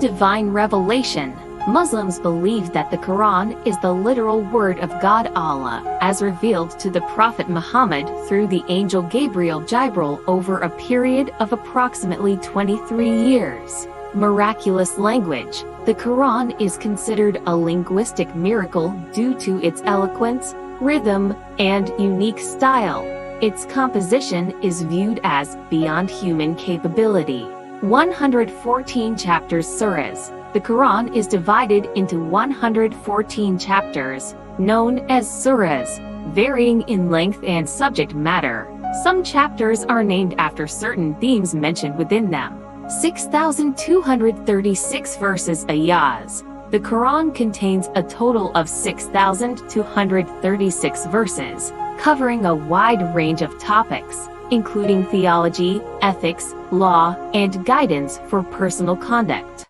Divine revelation. Muslims believe that the Quran is the literal word of God Allah, as revealed to the Prophet Muhammad through the angel Jibril over a period of approximately 23 years. Miraculous language. The Quran is considered a linguistic miracle due to its eloquence, rhythm, and unique style. Its composition is viewed as beyond human capability. 114 chapters surahs. The Quran is divided into 114 chapters, known as surahs, varying in length and subject matter. Some chapters are named after certain themes mentioned within them. 6,236 verses. Ayahs. The Quran contains a total of 6,236 verses, covering a wide range of topics, including theology, ethics, law, and guidance for personal conduct.